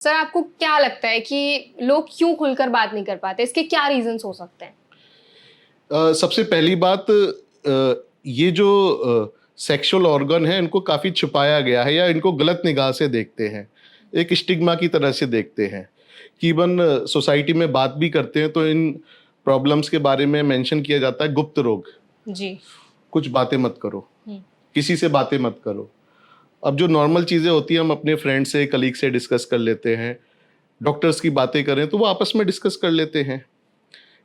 Sir आपको क्या लगता है कि लोग क्यों खुलकर बात नहीं कर पाते? इसके क्या रीजंस हो सकते हैं? सबसे पहली बात ये जो सेक्सुअल ऑर्गन है इनको काफ़ी छुपाया गया है या इनको गलत निगाह से देखते हैं, एक स्टिग्मा की तरह से देखते हैं कि इवन सोसाइटी में बात भी करते हैं तो इन प्रॉब्लम्स के बारे में मेंशन किया जाता है गुप्त रोग। जी। कुछ बातें मत करो, हुँ। किसी से बातें मत करो। अब जो नॉर्मल चीज़ें होती हैं हम अपने फ्रेंड से कलीग से डिस्कस कर लेते हैं, डॉक्टर्स की बातें करें तो वो आपस में डिस्कस कर लेते हैं,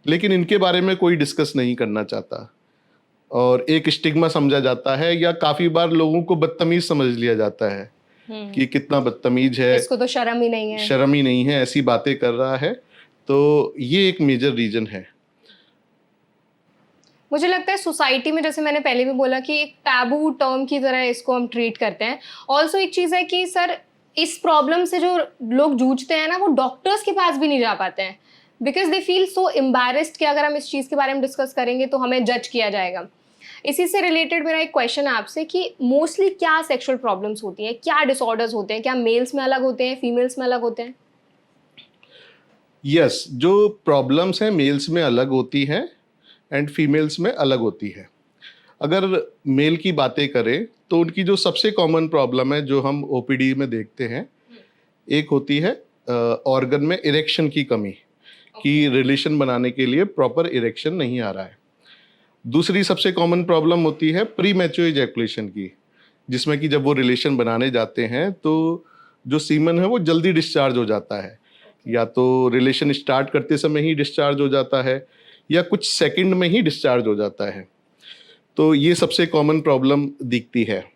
लेकिन इनके बारे में कोई डिस्कस नहीं करना चाहता और एक स्टिग्मा समझा जाता है या काफ़ी बार लोगों को बदतमीज समझ लिया जाता है हुँ। कि कितना बदतमीज है, इसको तो शर्म ही नहीं है। शर्म ही नहीं है, ऐसी बातें कर रहा है। तो ये एक मेजर रीज़न है। मुझे लगता है सोसाइटी में जैसे मैंने पहले भी बोला कि एक टैबू टर्म की तरह इसको हम ट्रीट करते हैं। ऑल्सो एक चीज़ है कि सर इस प्रॉब्लम से जो लोग जूझते हैं ना वो डॉक्टर्स के पास भी नहीं जा पाते हैं। Because they feel so embarrassed कि अगर हम इस चीज़ के बारे में डिस्कस करेंगे तो हमें जज किया जाएगा। इसी से रिलेटेड मेरा एक क्वेश्चन है आपसे कि मोस्टली क्या सेक्सुअल प्रॉब्लम्स होती हैं? क्या डिसऑर्डर्स होते हैं? क्या मेल्स में अलग होते हैं, फीमेल्स में अलग होते हैं? यस, जो प्रॉब्लम्स हैं मेल्स में अलग होती हैं एंड फीमेल्स में अलग होती है। अगर मेल की बातें करें तो उनकी जो सबसे कॉमन प्रॉब्लम है जो हम ओपीडी में देखते हैं, एक होती है ऑर्गन में इरेक्शन की कमी, कि रिलेशन बनाने के लिए प्रॉपर इरेक्शन नहीं आ रहा है। दूसरी सबसे कॉमन प्रॉब्लम होती है प्री मैच्योर इजैकुलेशन की, जिसमें कि जब वो रिलेशन बनाने जाते हैं तो जो सीमन है वो जल्दी डिस्चार्ज हो जाता है, या तो रिलेशन स्टार्ट करते समय ही डिस्चार्ज हो जाता है या कुछ सेकंड में ही डिस्चार्ज हो जाता है। तो ये सबसे कॉमन प्रॉब्लम दिखती है।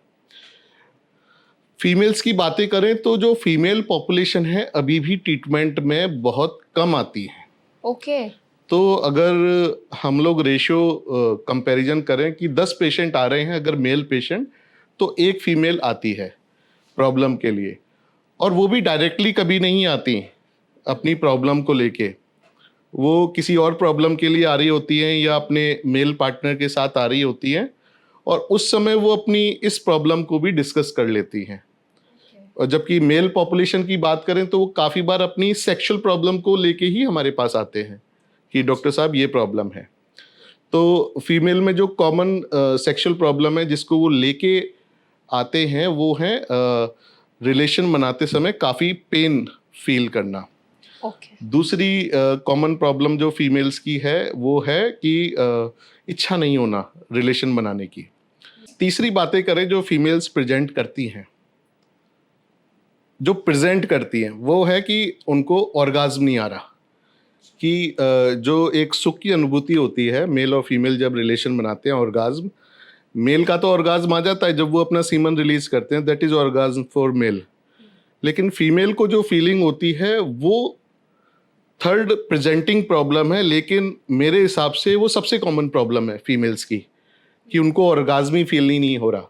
फीमेल्स की बातें करें तो जो फीमेल पॉपुलेशन है अभी भी ट्रीटमेंट में बहुत कम आती है। ओके। तो अगर हम लोग रेशियो कंपैरिजन करें कि 10 पेशेंट आ रहे हैं अगर मेल पेशेंट, तो एक फीमेल आती है प्रॉब्लम के लिए, और वो भी डायरेक्टली कभी नहीं आती अपनी प्रॉब्लम को लेके। वो किसी और प्रॉब्लम के लिए आ रही होती हैं या अपने मेल पार्टनर के साथ आ रही होती हैं, और उस समय वो अपनी इस प्रॉब्लम को भी डिस्कस कर लेती हैं। और जबकि मेल पॉपुलेशन की बात करें तो वो काफ़ी बार अपनी सेक्सुअल प्रॉब्लम को लेके ही हमारे पास आते हैं कि डॉक्टर साहब ये प्रॉब्लम है। तो फीमेल में जो कॉमन सेक्सुअल प्रॉब्लम है जिसको वो लेके आते हैं वो है रिलेशन बनाते समय काफ़ी पेन फील करना। ओके। दूसरी कॉमन प्रॉब्लम जो फीमेल्स की है वो है कि इच्छा नहीं होना रिलेशन बनाने की। तीसरी बातें करें जो फीमेल्स प्रेजेंट करती हैं वो है कि उनको ऑर्गाज्म नहीं आ रहा, कि जो एक सुख की अनुभूति होती है मेल और फीमेल जब रिलेशन बनाते हैं, ऑर्गाज्म, मेल का तो ऑर्गाज्म आ जाता है जब वो अपना सीमन रिलीज करते हैं, that is orgasm for male. लेकिन फीमेल को जो फीलिंग होती है वो थर्ड प्रेजेंटिंग प्रॉब्लम है, लेकिन मेरे हिसाब से वो सबसे कॉमन प्रॉब्लम है फीमेल्स की, कि उनको ऑर्गाज्म ही फील नहीं हो रहा।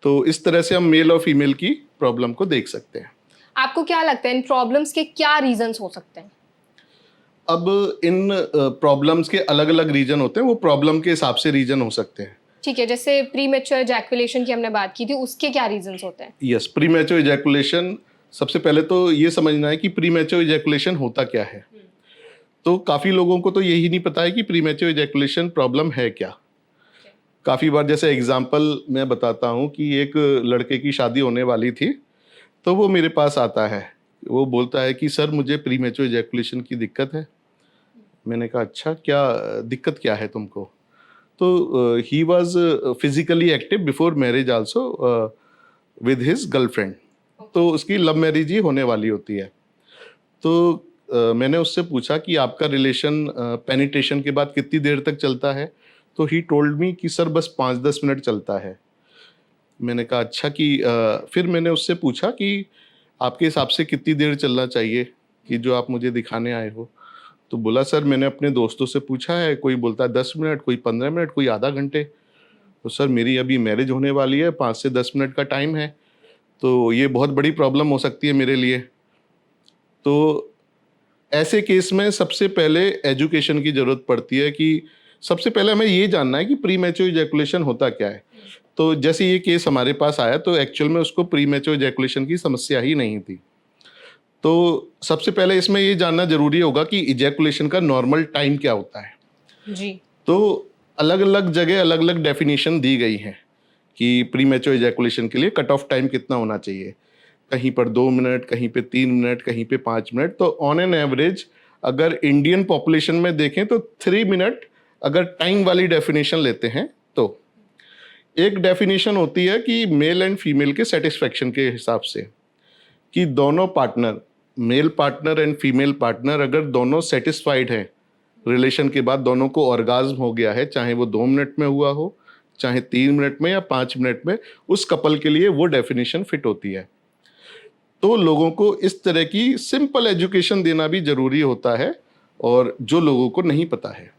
तो इस तरह से हम मेल और फीमेल की प्रॉब्लम को देख सकते हैं। आपको क्या लगता है इन प्रॉब्लम्स के क्या रीजंस हो सकते हैं? अब इन प्रॉब्लम्स के अलग अलग रीजन होते हैं, वो प्रॉब्लम के हिसाब से रीजन हो सकते हैं। ठीक है, जैसे प्रीमेच्योर इजैकुलेशन की हमने बात की थी, उसके क्या रीजंस होते हैं? यस, प्रीमैच्योर इजैकुलेशन, सबसे पहले तो ये समझना है कि प्रीमैच्योर इजैकुलेशन होता क्या है। तो काफ़ी लोगों को तो यही नहीं पता है कि प्रीमैच्योर इजैकुलेशन प्रॉब्लम है क्या। काफ़ी बार जैसे एग्जांपल मैं बताता हूँ कि एक लड़के की शादी होने वाली थी, तो वो मेरे पास आता है, वो बोलता है कि सर मुझे प्रीमैच्योर इजैकुलेशन की दिक्कत है। मैंने कहा अच्छा, क्या दिक्कत क्या है तुमको? तो he was physically active before marriage also with his girlfriend. तो उसकी लव मैरिज ही होने वाली होती है। तो मैंने उससे पूछा कि आपका रिलेशन पेनिट्रेशन के बाद कितनी देर तक चलता है? तो ही टोल्ड मी कि सर बस 5-10 मिनट चलता है। मैंने कहा अच्छा, कि फिर मैंने उससे पूछा कि आपके हिसाब से कितनी देर चलना चाहिए कि जो आप मुझे दिखाने आए हो? तो बोला सर मैंने अपने दोस्तों से पूछा है, कोई बोलता है 10 मिनट, कोई 15 मिनट, कोई आधा घंटे। तो सर मेरी अभी मैरिज होने वाली है, 5 से 10 मिनट का टाइम है, तो ये बहुत बड़ी प्रॉब्लम हो सकती है मेरे लिए। तो ऐसे केस में सबसे पहले एजुकेशन की ज़रूरत पड़ती है कि सबसे पहले हमें ये जानना है कि प्री मैच्योर इजैकुलेशन होता क्या है। तो जैसे ये केस हमारे पास आया तो एक्चुअल में उसको प्री मैच्योर इजैकुलेशन की समस्या ही नहीं थी। तो सबसे पहले इसमें ये जानना जरूरी होगा कि इजैकुलेशन का नॉर्मल टाइम क्या होता है। जी। तो अलग अलग जगह अलग अलग डेफिनेशन दी गई हैं कि प्रीमेच्योर इजैकुलेशन के लिए कट ऑफ टाइम कितना होना चाहिए। कहीं पर 2 मिनट, कहीं पे 3 मिनट, कहीं पे 5 मिनट। तो ऑन एन एवरेज अगर इंडियन पॉपुलेशन में देखें तो 3 मिनट अगर टाइम वाली डेफिनेशन लेते हैं तो एक डेफिनेशन होती है कि मेल एंड फीमेल के सेटिस्फेक्शन के हिसाब से, कि दोनों partner, male partner and female partner, अगर दोनों सेटिस्फाइड हैं, रिलेशन के बाद दोनों को ऑर्गाज्म हो गया है, चाहे वो 2 मिनट में हुआ हो, चाहे 3 मिनट में या 5 मिनट में, उस कपल के लिए वो डेफिनेशन फिट होती है। तो लोगों को इस तरह की सिंपल एजुकेशन देना भी जरूरी होता है, और जो लोगों को नहीं पता है।